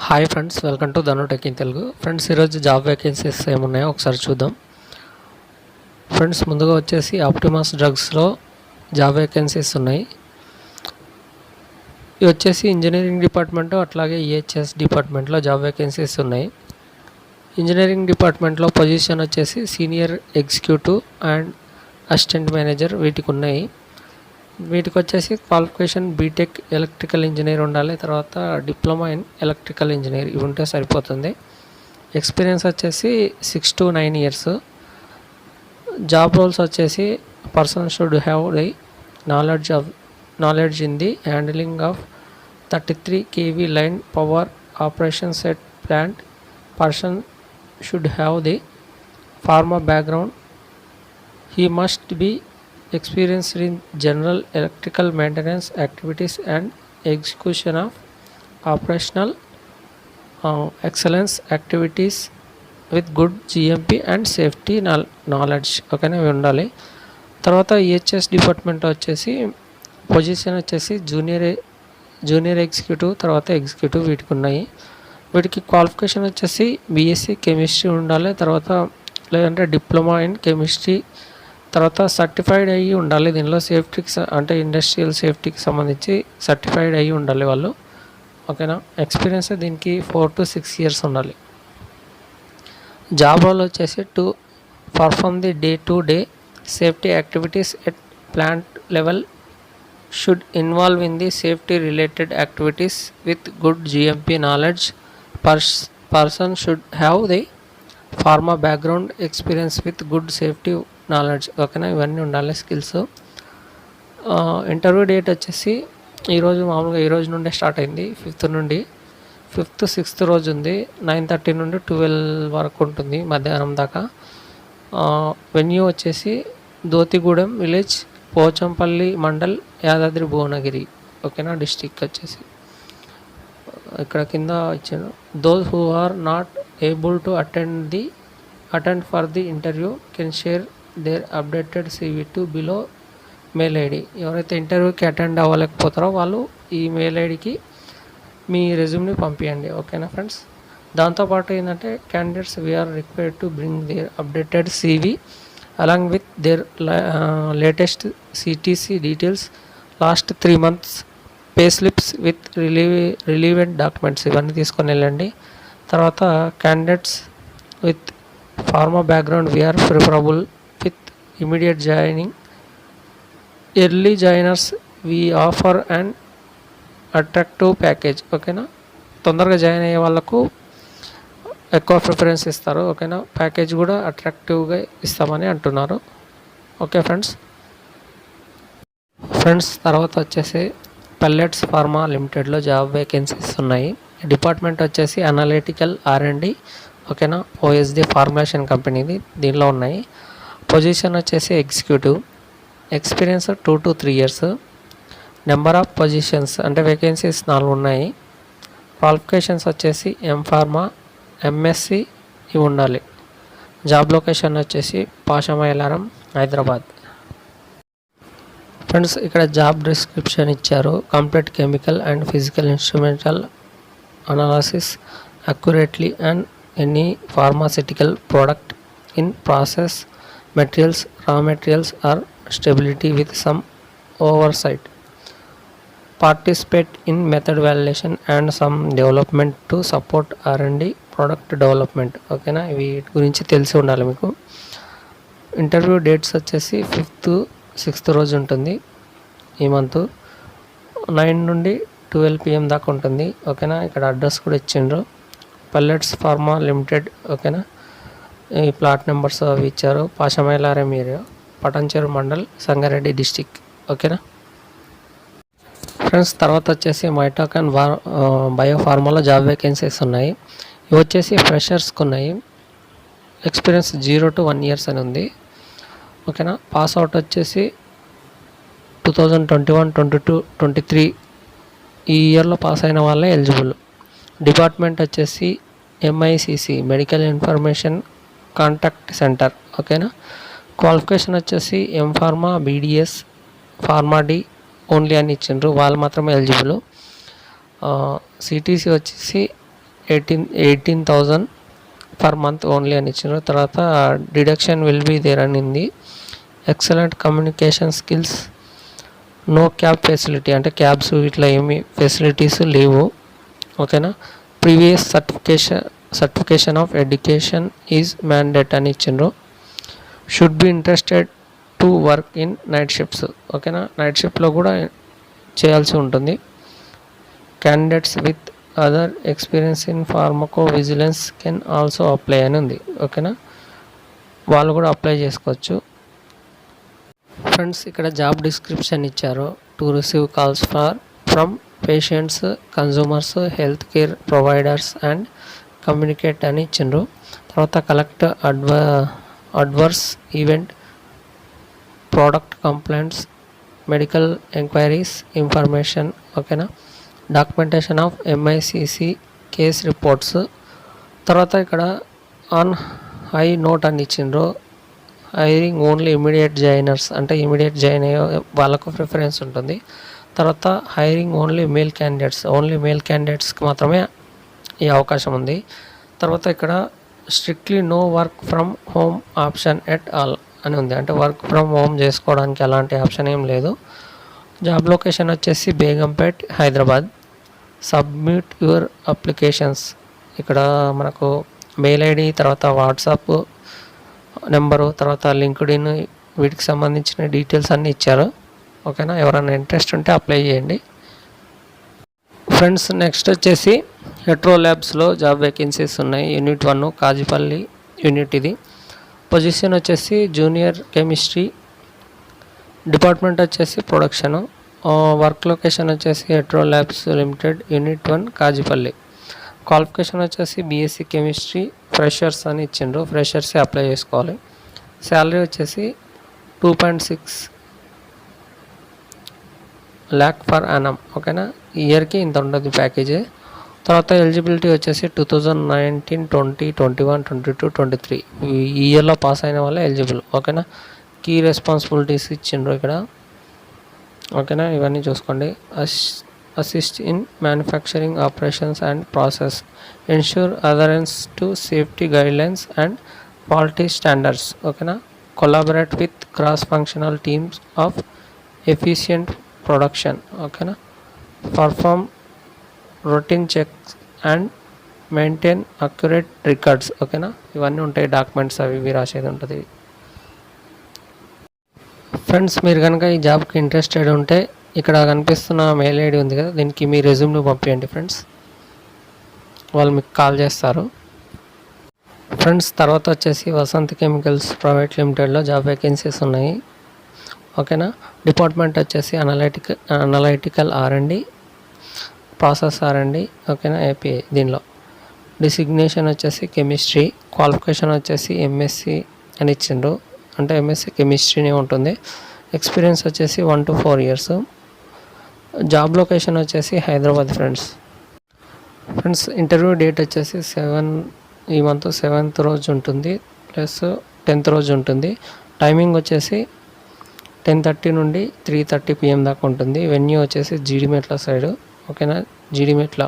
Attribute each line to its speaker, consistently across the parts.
Speaker 1: Hi friends, welcome to Dhanu టెకింటెలుగు. Friends, ఈరోజు job vacancies ఏమున్నాయో ఒకసారి చూద్దాం. ఫ్రెండ్స్, ముందుగా వచ్చేసి ఆప్టిమస్ డ్రగ్స్లో జాబ్ వేకెన్సీస్ ఉన్నాయి. ఇవి వచ్చేసి ఇంజనీరింగ్ డిపార్ట్మెంట్ అట్లాగే ఈహెచ్ఎస్ డిపార్ట్మెంట్లో జాబ్ వేకెన్సీస్ ఉన్నాయి. ఇంజనీరింగ్ డిపార్ట్మెంట్లో పొజిషన్ వచ్చేసి senior executive and assistant manager వీటికి ఉన్నాయి. వీటికి వచ్చేసి క్వాలిఫికేషన్ బీటెక్ ఎలక్ట్రికల్ ఇంజనీర్ ఉండాలి, తర్వాత డిప్లొమా ఇన్ ఎలక్ట్రికల్ ఇంజనీర్ ఇవి ఉంటే సరిపోతుంది. ఎక్స్పీరియన్స్ వచ్చేసి 6 to 9 years. జాబ్ రోల్స్ వచ్చేసి person should have the knowledge in the handling of 33 kV line power operations at plant. Person should have the pharma background. He must be experienced in general electrical maintenance activities and execution of operational excellence activities with good GMP and safety knowledge. ఓకేనా, ఇవి ఉండాలి. తర్వాత EHS department వచ్చేసి position వచ్చేసి junior executive, తర్వాత executive వీటికి ఉన్నాయి. వీటికి క్వాలిఫికేషన్ వచ్చేసి బీఎస్సీ కెమిస్ట్రీ ఉండాలి, తర్వాత లేదంటే డిప్లొమా ఇన్ కెమిస్ట్రీ, తర్వాత సర్టిఫైడ్ అయ్యి ఉండాలి. దీనిలో సేఫ్టీకి అంటే ఇండస్ట్రియల్ సేఫ్టీకి సంబంధించి సర్టిఫైడ్ అయ్యి ఉండాలి వాళ్ళు. ఓకేనా, ఎక్స్పీరియన్స్ దీనికి 4 to 6 years ఉండాలి. జాబ్ రోల్ వచ్చేసి to perform the day to day safety activities at plant level, should involve in the safety related activities with good GMP knowledge. Person should have the pharma background experience with good safety knowledge. ఓకేనా, ఇవన్నీ ఉండాలి skills. Interview date వచ్చేసి మామూలుగా ఈ రోజు నుండే start అయింది. 5th నుండి 5th 6th రోజు ఉంది. 9:30 నుండి 12 వరకు ఉంటుంది, మధ్యాహ్నం దాకా. వెన్యూ వచ్చేసి దోతిగూడెం విలేజ్, పోచంపల్లి మండల్, యాదాద్రి భువనగిరి. ఓకేనా, డిస్టిక్ వచ్చేసి ఇక్కడ కింద ఇచ్చాను. Those who are not able to attend for the interview can share their updated CV to below mail ID. ఎవరైతే ఇంటర్వ్యూకి అటెండ్ అవ్వలేకపోతారో వాళ్ళు ఈ మెయిల్ ఐడికి మీ రెజ్యూమ్ని పంపించండి. ఓకేనా ఫ్రెండ్స్, దాంతోపాటు ఏంటంటే candidates were required to bring their updated CV along with their latest CTC details, last 3 months pay slips with relevant documents ఇవన్నీ తీసుకొని వెళ్ళండి. తర్వాత candidates with pharma background were preferable with immediate joining. Early joiners we offer and attractive package. ఓకేనా, తొందరగా join అయ్యే వాళ్ళకు ఎక్కువ preference ఇస్తారు. ఓకేనా, ప్యాకేజ్ కూడా అట్రాక్టివ్గా ఇస్తామని అంటున్నారు. ఓకే ఫ్రెండ్స్, తర్వాత వచ్చేసి పెల్లెట్స్ ఫార్మా లిమిటెడ్లో జాబ్ వేకెన్సీస్ ఉన్నాయి. డిపార్ట్మెంట్ వచ్చేసి అనలిటికల్ R&D. ఓకేనా, OSD ఫార్ములేషన్ కంపెనీది, దీనిలో ఉన్నాయి. పొజిషన్ వచ్చేసి executive. Experience 2 to 3 years. Number of positions అంటే వేకెన్సీస్ 4 ఉన్నాయి. క్వాలిఫికేషన్స్ వచ్చేసి pharma, MSc ఇవి ఉండాలి. జాబ్ లొకేషన్ వచ్చేసి పాషమైలారం, హైదరాబాద్. ఫ్రెండ్స్, ఇక్కడ జాబ్ డిస్క్రిప్షన్ ఇచ్చారు. Complete chemical and physical instrumental analysis accurately and any pharmaceutical product in process materials, raw materials or stability with some oversight. Participate in method validation and some development to support R&D product development. ఓకేనా, వీటి గురించి తెలిసి ఉండాలి మీకు. Interview dates వచ్చేసి 5th 6th రోజు ఉంటుంది ఈ మంత్. 9 నుండి 12 PM దాకా ఉంటుంది. ఓకేనా, ఇక్కడ అడ్రస్ కూడా ఇచ్చిండ్రు, పెల్లెట్స్ ఫార్మా లిమిటెడ్. ఓకేనా, ఈ ప్లాట్ నెంబర్స్ అవి ఇచ్చారు. Pashamylaram area, Patancheru mandal, Sangareddy district. ఓకేనా ఫ్రెండ్స్, తర్వాత వచ్చేసి మైటాక్ అండ్ బయోఫార్మాలో జాబ్ వేకెన్సీస్ ఉన్నాయి. ఇవి వచ్చేసి ఫ్రెషర్స్కి ఉన్నాయి. ఎక్స్పీరియన్స్ 0 to 1 years అని ఉంది. ఓకేనా, పాస్ అవుట్ వచ్చేసి 2021, 22, 23 ఈ ఇయర్లో పాస్ అయిన వాళ్ళే ఎలిజిబుల్. డిపార్ట్మెంట్ వచ్చేసి MICC medical information contact centre. ఓకేనా, క్వాలిఫికేషన్ వచ్చేసి pharma, BDS, pharma D only అని ఇచ్చిండ్రు, వాళ్ళు మాత్రమే ఎలిజిబుల్. CTC వచ్చేసి 18,000 per month only అని ఇచ్చిన తర్వాత డిడక్షన్ విల్ బీ దేర్ అని ఉంది. Excellent communication skills, no cab facility అంటే క్యాబ్స్ ఇట్లా ఏమి ఫెసిలిటీస్ లేవు. ఓకేనా. Previous certification of education is mandate అని ఇచ్చిండ్రు. Should be interested to work in night shifts. ఓకేనా, నైట్ షిఫ్ట్లో కూడా చేయాల్సి ఉంటుంది. Candidates with other experience in pharmacovigilance can also apply అని ఉంది. ఓకేనా, వాళ్ళు కూడా అప్లై చేసుకోవచ్చు. ఫ్రెండ్స్, ఇక్కడ జాబ్ డిస్క్రిప్షన్ ఇచ్చారు. To receive calls from patients, consumers, health care providers and communicate అని ఇచ్చిండ్రు. తర్వాత collect adverse event, product complaints, medical enquiries information. ఓకేనా, documentation of MICC case reports. తర్వాత ఇక్కడ ఆన్ హై నోట్ అని ఇచ్చిండ్రు. హైరింగ్ ఓన్లీ ఇమీడియట్ జాయినర్స్ అంటే immediate join అయ్యే వాళ్ళకు ప్రిఫరెన్స్ ఉంటుంది. తర్వాత హైరింగ్ ఓన్లీ మేల్ క్యాండిడేట్స్కి మాత్రమే ఈ అవకాశం ఉంది. తర్వాత ఇక్కడ strictly no work from home option at all అని ఉంది. అంటే వర్క్ ఫ్రమ్ హోమ్ చేసుకోవడానికి అలాంటి ఆప్షన్ ఏం లేదు. జాబ్ లొకేషన్ వచ్చేసి Begumpet, Hyderabad. Submit your applications. ఇక్కడ మనకు మెయిల్ ఐడి, తర్వాత వాట్సాప్ నెంబరు, తర్వాత లింక్డ్ఇన్, వీటికి సంబంధించిన డీటెయిల్స్ అన్నీ ఇచ్చారు. ఓకేనా, ఎవరైనా ఇంట్రెస్ట్ ఉంటే అప్లై చేయండి. ఫ్రెండ్స్, నెక్స్ట్ వచ్చేసి హెట్రో ల్యాబ్స్లో జాబ్ వేకెన్సీస్ ఉన్నాయి. యూనిట్ 1 కాజిపల్లి యూనిట్ ఇది. పొజిషన్ వచ్చేసి జూనియర్ కెమిస్ట్రీ, డిపార్ట్మెంట్ వచ్చేసి ప్రొడక్షను. వర్క్ లొకేషన్ వచ్చేసి Hetero labs limited, unit 1 Kazipally. Qualification వచ్చేసి BSc కెమిస్ట్రీ, ఫ్రెషర్స్ అని ఇచ్చిండ్రు. ఫ్రెషర్సే అప్లై చేసుకోవాలి. శాలరీ వచ్చేసి 2.6 lakh per annum. ఓకేనా, ఇయర్కి ఇంత ఉంటుంది ప్యాకేజీ. తర్వాత ఎలిజిబిలిటీ వచ్చేసి 2019, 20, 21, 22, 23 ఈ ఇయర్లో పాస్ అయిన వాళ్ళే ఎలిజిబుల్. ఓకేనా, కీ రెస్పాన్సిబిలిటీస్ ఇచ్చిండ్రు ఇక్కడ. ఓకేనా, ఇవన్నీ చూసుకోండి. Assist in manufacturing operations and process, ensure adherence to safety guidelines and quality standards. ఓకేనా, collaborate with cross functional teams of efficient production. ఓకేనా, perform routine checks and maintain accurate records. ఓకేనా, ఇవన్నీ ఉంటాయి డాక్యుమెంట్స్, అవి ఇవి రాసేది ఉంటుంది. ఫ్రెండ్స్, మీరు కనుక ఈ జాబ్కి ఇంట్రెస్టెడ్ ఉంటే ఇక్కడ కనిపిస్తున్న మెయిల్ ఐడి ఉంది కదా, దీనికి మీ రెజ్యూమ్ని పంపించండి ఫ్రెండ్స్. వాళ్ళు మీకు కాల్ చేస్తారు. ఫ్రెండ్స్, తర్వాత వచ్చేసి వసంత్ కెమికల్స్ ప్రైవేట్ లిమిటెడ్లో జాబ్ వేకెన్సీస్ ఉన్నాయి. ఓకేనా, డిపార్ట్మెంట్ వచ్చేసి అనలైటికల్ R&D, ప్రాసెస్ R&D. ఓకేనా, API దీనిలో. డిసిగ్నేషన్ వచ్చేసి కెమిస్ట్రీ, క్వాలిఫికేషన్ వచ్చేసి MSc అని ఇచ్చిండ్రు. అంటే MSc కెమిస్ట్రీనే ఉంటుంది. ఎక్స్పీరియన్స్ వచ్చేసి 1 to 4 years. జాబ్ లొకేషన్ వచ్చేసి హైదరాబాద్. ఫ్రెండ్స్, ఇంటర్వ్యూ డేట్ వచ్చేసి ఈ మంత్ 7th రోజు ఉంటుంది, ప్లస్ 10th రోజు ఉంటుంది. టైమింగ్ వచ్చేసి 10:30 నుండి 3:30 PM దాకా ఉంటుంది. వెన్యూ వచ్చేసి జీడిమెట్ల సైడ్. ఓకేనా, జీడిమెట్ల,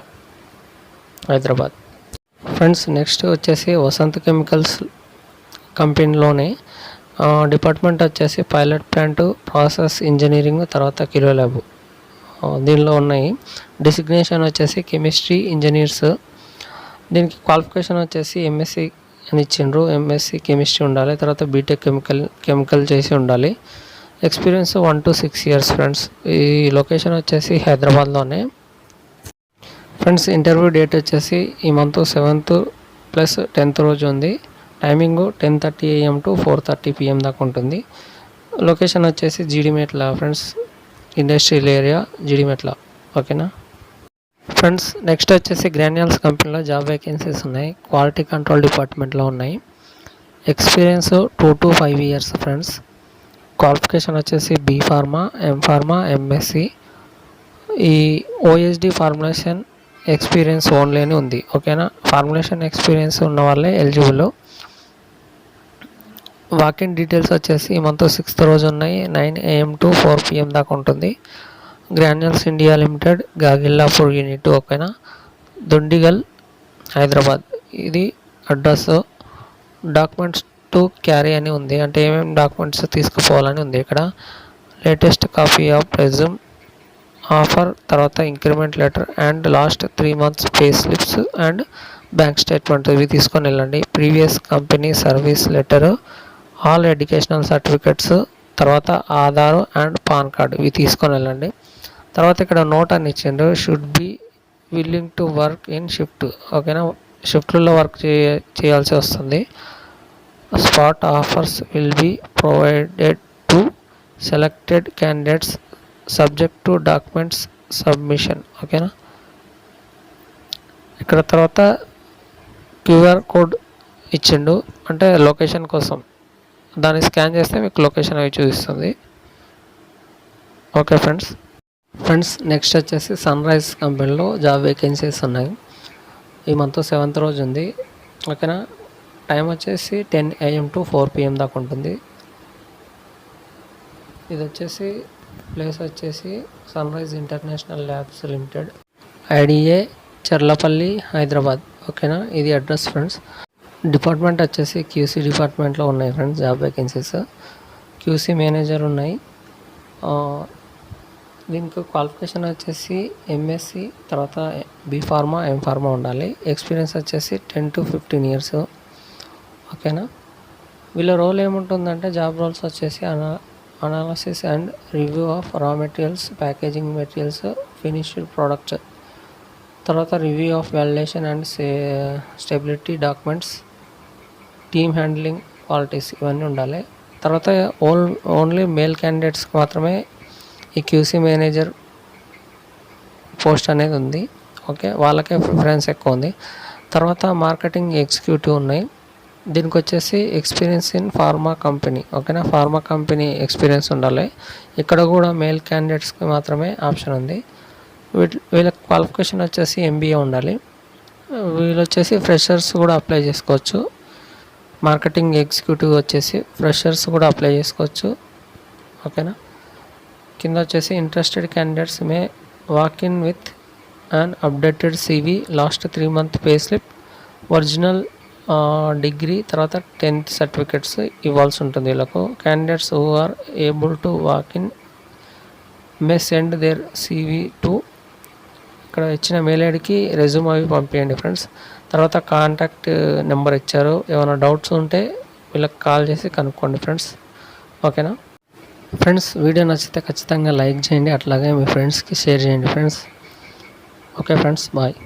Speaker 1: హైదరాబాద్. ఫ్రెండ్స్, నెక్స్ట్ వచ్చేసి వసంత్ కెమికల్స్ కంపెనీలోనే డిపార్ట్మెంట్ వచ్చేసి పైలట్ ప్లాంట్, ప్రాసెస్ ఇంజనీరింగ్, తర్వాత కిలో ల్యాబ్ దీనిలో ఉన్నాయి. డిసిగ్నేషన్ వచ్చేసి కెమిస్ట్రీ ఇంజనీర్స్. దీనికి క్వాలిఫికేషన్ వచ్చేసి MSc అని ఇచ్చిండ్రు. MSc కెమిస్ట్రీ ఉండాలి, తర్వాత బీటెక్ కెమికల్ చేసి ఉండాలి. Experience 1 to 6 years. ఫ్రెండ్స్, ఈ లొకేషన్ వచ్చేసి హైదరాబాద్లోనే. ఫ్రెండ్స్, ఇంటర్వ్యూ డేట్ వచ్చేసి ఈ మంత్ 7th ప్లస్ 10th రోజు ఉంది. టైమింగ్ 10:30 AM to 4:30 PM దాకా ఉంటుంది. లొకేషన్ వచ్చేసి Jeedimetla. Friends, industrial area Jeedimetla. ఓకేనా. ఫ్రెండ్స్, నెక్స్ట్ వచ్చేసి గ్రాన్యూల్స్ కంపెనీలో జాబ్ వేకెన్సీస్ ఉన్నాయి. క్వాలిటీ కంట్రోల్ డిపార్ట్మెంట్లో ఉన్నాయి. Experience 2 to 5 years. Friends, qualification వచ్చేసి B Pharm, M Pharm, MSc. ఈ OSD ఫార్ములేషన్ ఎక్స్పీరియన్స్ ఓన్లీ అని ఉంది. ఓకేనా, ఫార్ములేషన్ ఎక్స్పీరియన్స్ ఉన్న వాళ్ళే ఎలిజిబుల్. వాకిన్ డీటెయిల్స్ వచ్చేసి ఈ మంత్ 6th రోజు ఉన్నాయి. 9 AM to 4 PM దాకా ఉంటుంది. Granules India limited, Gagillapur unit. ఓకేనా, దుండిగల్, హైదరాబాద్ ఇది అడ్రస్. డాక్యుమెంట్స్ టు క్యారీ అని ఉంది, అంటే ఏమేమి డాక్యుమెంట్స్ తీసుకుపోవాలని ఉంది ఇక్కడ. Latest copy of resume, offer, తర్వాత increment letter and last 3 months pay slips and bank statement ఇవి తీసుకొని వెళ్ళండి. Previous company service letter, all educational certificates, తర్వాత ఆధార్ అండ్ పాన్ కార్డ్ ఇవి తీసుకొని వెళ్ళండి. తర్వాత ఇక్కడ నోట్ అని ఇచ్చిండ్రు, should be willing to work in shift. ఓకేనా, షిఫ్ట్లలో వర్క్ చేయాల్సి వస్తుంది. Spot offers will be provided to selected candidates subject to documents submission. ఓకేనా, ఇక్కడ తర్వాత క్యూఆర్ కోడ్ ఇచ్చిండు, అంటే లొకేషన్ కోసం. దాన్ని స్కాన్ చేస్తే మీకు లొకేషన్ అవి చూపిస్తుంది. ఓకే ఫ్రెండ్స్ నెక్స్ట్ వచ్చేసి సన్ రైజ్ కంపెనీలో జాబ్ వేకెన్సీస్ ఉన్నాయి. ఈ మంత్ 7th రోజు ఉంది. ఓకేనా, టైం వచ్చేసి 10 AM to 4 PM దాకా ఉంటుంది. ఇది వచ్చేసి ప్లేస్ వచ్చేసి Sun Rise International Labs Limited, IDA, Cherlapally, Hyderabad. ఓకేనా, ఇది అడ్రస్ ఫ్రెండ్స్. డిపార్ట్మెంట్ వచ్చేసి QC డిపార్ట్మెంట్లో ఉన్నాయి friends job vacancies. QC manager ఉన్నాయి. దీనికి క్వాలిఫికేషన్ వచ్చేసి MSc, తర్వాత B.Pharma, M.Pharma ఉండాలి. ఎక్స్పీరియన్స్ వచ్చేసి 10 to 15 years. ఓకేనా, వీళ్ళ రోల్ ఏముంటుందంటే జాబ్ రోల్స్ వచ్చేసి analysis and review of raw materials, packaging materials, finished products, తర్వాత review of validation and stability documents, team handling, qualities ఇవన్నీ ఉండాలి. తర్వాత ఓన్లీ మేల్ క్యాండిడేట్స్కి మాత్రమే ఈ QC మేనేజర్ పోస్ట్ అనేది ఉంది. ఓకే, వాళ్ళకే ప్రిఫరెన్స్ ఎక్కువ ఉంది. తర్వాత మార్కెటింగ్ ఎగ్జిక్యూటివ్ ఉన్నాయి. దీనికి వచ్చేసి ఎక్స్పీరియన్స్ ఇన్ ఫార్మా కంపెనీ. ఓకేనా, ఫార్మా కంపెనీ ఎక్స్పీరియన్స్ ఉండాలి. ఇక్కడ కూడా మేల్ క్యాండిడేట్స్కి మాత్రమే ఆప్షన్ ఉంది. వీళ్ళ క్వాలిఫికేషన్ వచ్చేసి MBA ఉండాలి. వీళ్ళు వచ్చేసి ఫ్రెషర్స్ కూడా అప్లై చేసుకోవచ్చు. మార్కెటింగ్ ఎగ్జిక్యూటివ్ వచ్చేసి ఫ్రెషర్స్ కూడా అప్లై చేసుకోవచ్చు. ఓకేనా, కింద వచ్చేసి interested candidates may walk in with and updated CV, last 3 month pay slip, original degree, తర్వాత 10th సర్టిఫికెట్స్ ఇవ్వాల్సి ఉంటుంది వీళ్ళకు. Candidates who are able to walk in may send their CV to, ఇక్కడ ఇచ్చిన మెయిల్ ఐడికి రెజ్యూమ్ అవి పంపించండి friends. తర్వాత కాంటాక్ట్ నెంబర్ ఇచ్చారు, ఏమైనా డౌట్స్ ఉంటే వీళ్ళకి కాల్ చేసి కనుక్కోండి ఫ్రెండ్స్. ఓకేనా ఫ్రెండ్స్, వీడియో నచ్చితే ఖచ్చితంగా లైక్ చేయండి, అట్లాగే మీ ఫ్రెండ్స్కి షేర్ చేయండి ఫ్రెండ్స్. Okay friends, bye.